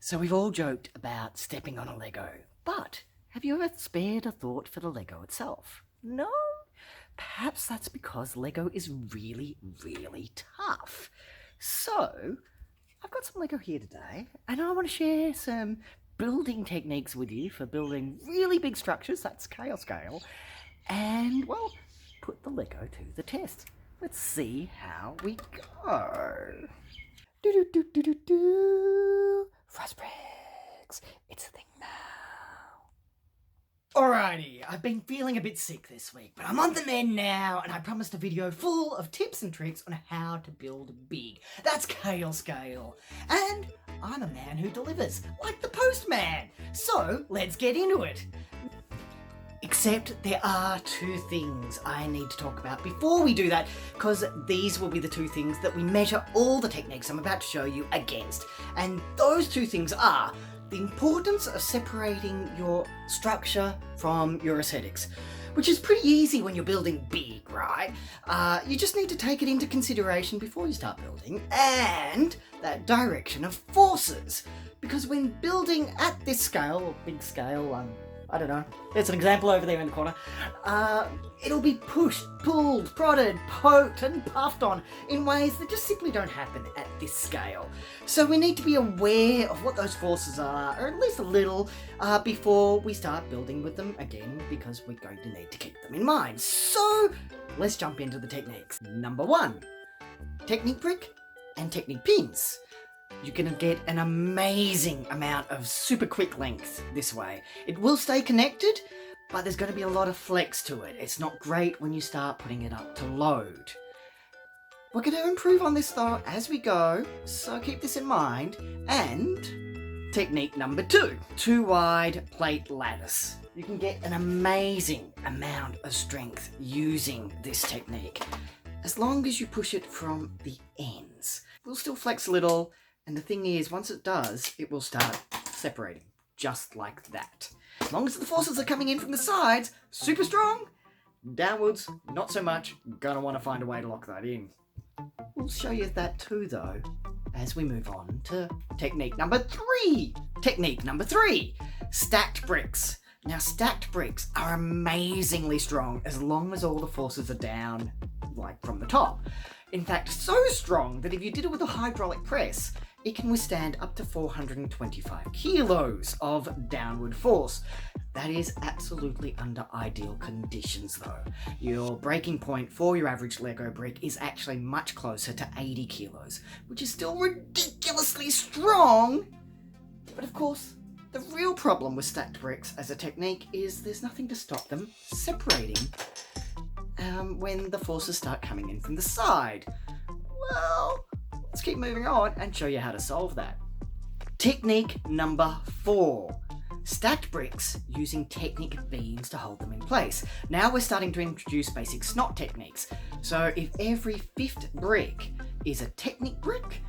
So we've all joked about stepping on a Lego, but have you ever spared a thought for the Lego itself? No? Perhaps that's because Lego is really, really tough. So, I've got some Lego here today, and I want to share some building techniques with you for building really big structures, that's Kale Scale, and, well, put the Lego to the test. Let's see how we go. Do. Frost bricks. It's a thing now. Alrighty, I've been feeling a bit sick this week, but I'm on the mend now, and I promised a video full of tips and tricks on how to build big. That's Kale Scale. And I'm a man who delivers, like the postman. So, let's get into it. Except there are two things I need to talk about before we do that, because these will be the two things that we measure all the techniques I'm about to show you against. And those two things are the importance of separating your structure from your aesthetics, which is pretty easy when you're building big, right? You just need to take it into consideration before you start building, and that direction of forces. Because when building at this scale, or big scale, I don't know, there's an example over there in the corner, it'll be pushed, pulled, prodded, poked and puffed on in ways that just simply don't happen at this scale. So we need to be aware of what those forces are, or at least a little, before we start building with them again, because we're going to need to keep them in mind. So let's jump into the techniques. Number 1, Technic brick and Technic pins. You're going to get an amazing amount of super quick length this way. It will stay connected, but there's going to be a lot of flex to it. It's not great when you start putting it up to load. We're going to improve on this though as we go, so keep this in mind. And technique number 2, 2 wide plate lattice. You can get an amazing amount of strength using this technique, as long as you push it from the ends. We'll still flex a little. And the thing is, once it does, it will start separating, just like that. As long as the forces are coming in from the sides, super strong. Downwards, not so much. Gonna want to find a way to lock that in. We'll show you that too, though, as we move on to technique number 3. Technique number 3, stacked bricks. Now, stacked bricks are amazingly strong as long as all the forces are down, like from the top. In fact, so strong that if you did it with a hydraulic press, it can withstand up to 425 kilos of downward force. That is absolutely under ideal conditions though. Your breaking point for your average Lego brick is actually much closer to 80 kilos, which is still ridiculously strong. But of course, the real problem with stacked bricks as a technique is there's nothing to stop them separating when the forces start coming in from the side. Well, let's keep moving on and show you how to solve that. Technique number 4. Stacked bricks using Technic beams to hold them in place. Now we're starting to introduce basic snot techniques. So if every 5th brick is a Technic brick,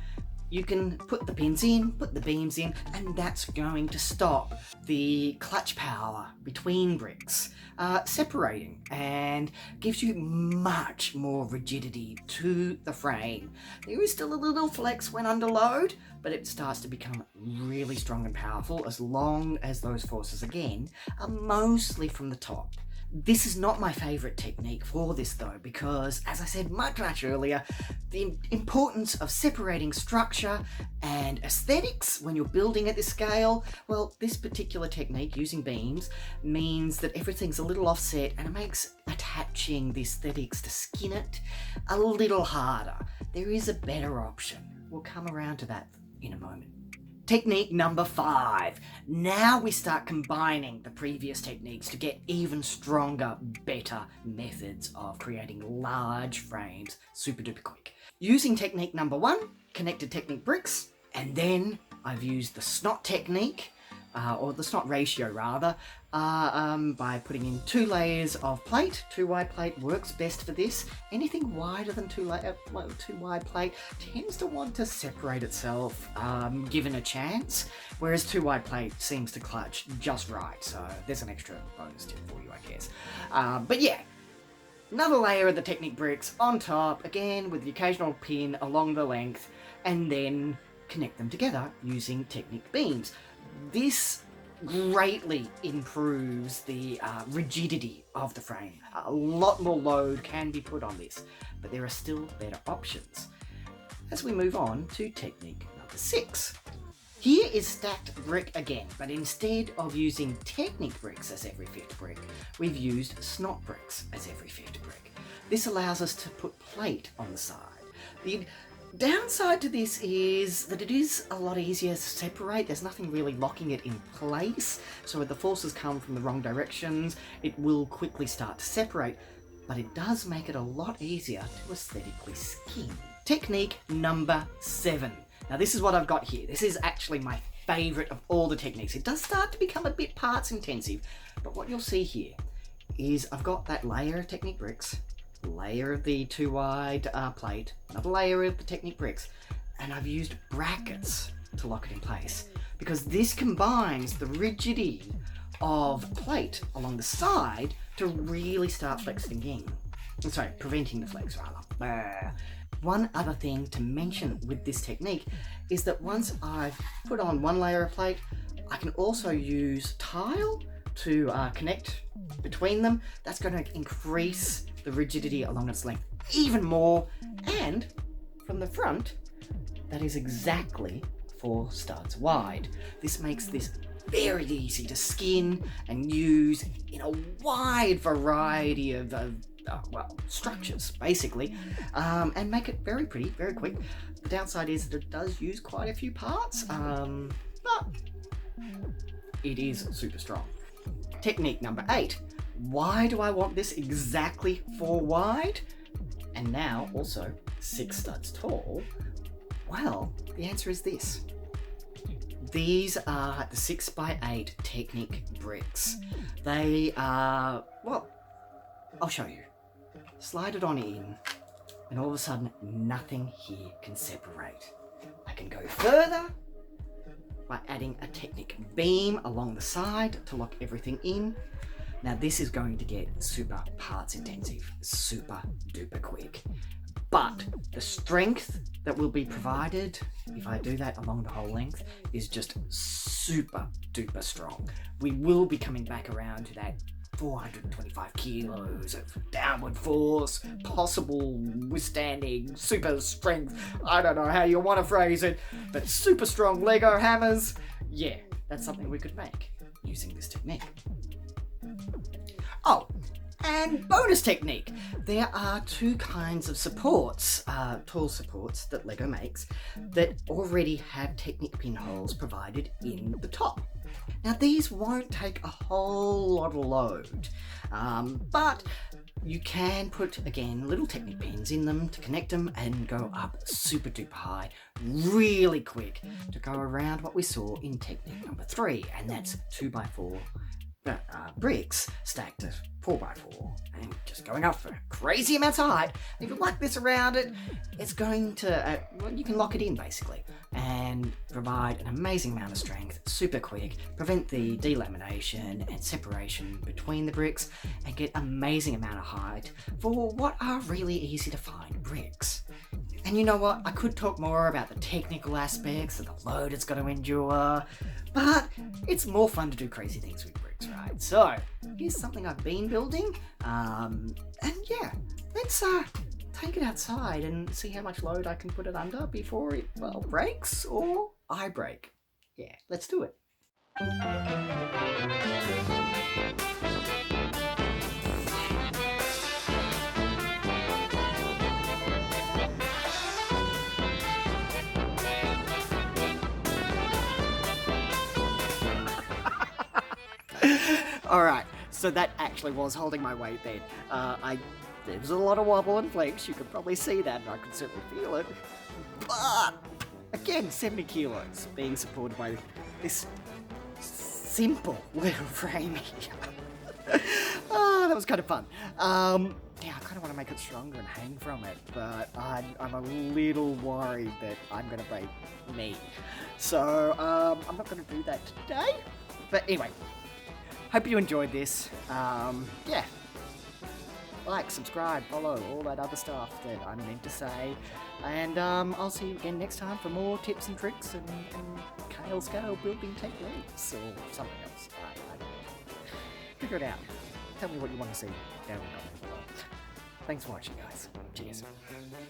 you can put the pins in, put the beams in, and that's going to stop the clutch power between bricks separating, and gives you much more rigidity to the frame. There is still a little flex when under load, but it starts to become really strong and powerful as long as those forces, again, are mostly from the top. This is not my favourite technique for this though, because as I said much earlier, the importance of separating structure and aesthetics when you're building at this scale, well, this particular technique using beams means that everything's a little offset, and it makes attaching the aesthetics to skin it a little harder. There is a better option. We'll come around to that in a moment. Technique number 5. Now we start combining the previous techniques to get even stronger, better methods of creating large frames super duper quick. Using technique number 1, connected Technic bricks, and then I've used the snot technique, or the snot ratio rather, by putting in 2 layers of plate. 2 wide plate works best for this. Anything wider than 2 wide plate tends to want to separate itself given a chance, whereas 2 wide plate seems to clutch just right, so there's an extra bonus tip for you, I guess. But yeah, another layer of the Technic bricks on top, again with the occasional pin along the length, and then connect them together using Technic beams. This greatly improves the rigidity of the frame. A lot more load can be put on this, but there are still better options. As we move on to technique number 6. Here is stacked brick again, but instead of using Technic bricks as every 5th brick, we've used snot bricks as every 5th brick. This allows us to put plate on the side. The downside to this is that it is a lot easier to separate. There's nothing really locking it in place, so if the forces come from the wrong directions, it will quickly start to separate, but it does make it a lot easier to aesthetically skin. Technique number 7. Now this is what I've got here. This is actually my favourite of all the techniques. It does start to become a bit parts intensive, but what you'll see here is I've got that layer of Technic bricks, layer of the 2 wide plate, another layer of the Technic bricks, and I've used brackets to lock it in place because this combines the rigidity of plate along the side to really start flexing in. Sorry, preventing the flex rather. One other thing to mention with this technique is that once I've put on one layer of plate, I can also use tile to connect between them. That's going to increase the rigidity along its length even more, and from the front, that is exactly 4 studs wide. This makes this very easy to skin and use in a wide variety of structures, basically, and make it very pretty, very quick. The downside is that it does use quite a few parts, but it is super strong. Technique number 8. Why do I want this exactly 4 wide and now also 6 studs tall? Well, the answer is this. These are the 6x8 Technic bricks. They are, well, I'll show you. Slide it on in, and all of a sudden, nothing here can separate. I can go further by adding a Technic beam along the side to lock everything in. Now this is going to get super parts intensive, super duper quick. But the strength that will be provided if I do that along the whole length is just super duper strong. We will be coming back around to that 425 kilos of downward force, possible withstanding, super strength, I don't know how you want to phrase it, but super strong Lego hammers. Yeah, that's something we could make using this technique. Oh, and bonus technique. There are 2 kinds of supports, tool supports that Lego makes that already have Technic pinholes provided in the top. Now these won't take a whole lot of load, but you can put, again, little Technic pins in them to connect them and go up super duper high really quick to go around what we saw in technique number 3, and that's 2x4 bricks stacked at 4x4 and just going up for crazy amounts of height. If you lock this around it, it's going to, you can lock it in basically and provide an amazing amount of strength, super quick, prevent the delamination and separation between the bricks, and get amazing amount of height for what are really easy to find bricks. And you know what, I could talk more about the technical aspects of the load it's got to endure, but it's more fun to do crazy things with bricks, right? So here's something I've been building, and yeah, let's take it outside and see how much load I can put it under before it, well, breaks or I break. Yeah, let's do it. Alright, so that actually was holding my weight then. There was a lot of wobble and flex, you could probably see that, and I could certainly feel it. But, again, 70 kilos being supported by this simple little frame here. Oh, that was kind of fun. Yeah, I kind of want to make it stronger and hang from it, but I'm a little worried that I'm going to break me. So, I'm not going to do that today. But anyway, hope you enjoyed this. Yeah. Like, subscribe, follow, all that other stuff that I'm meant to say. And I'll see you again next time for more tips and tricks and Kale Scale building techniques or something else. I don't know. Figure it out. Tell me what you want to see down in the comments below. Thanks for watching, guys. Cheers.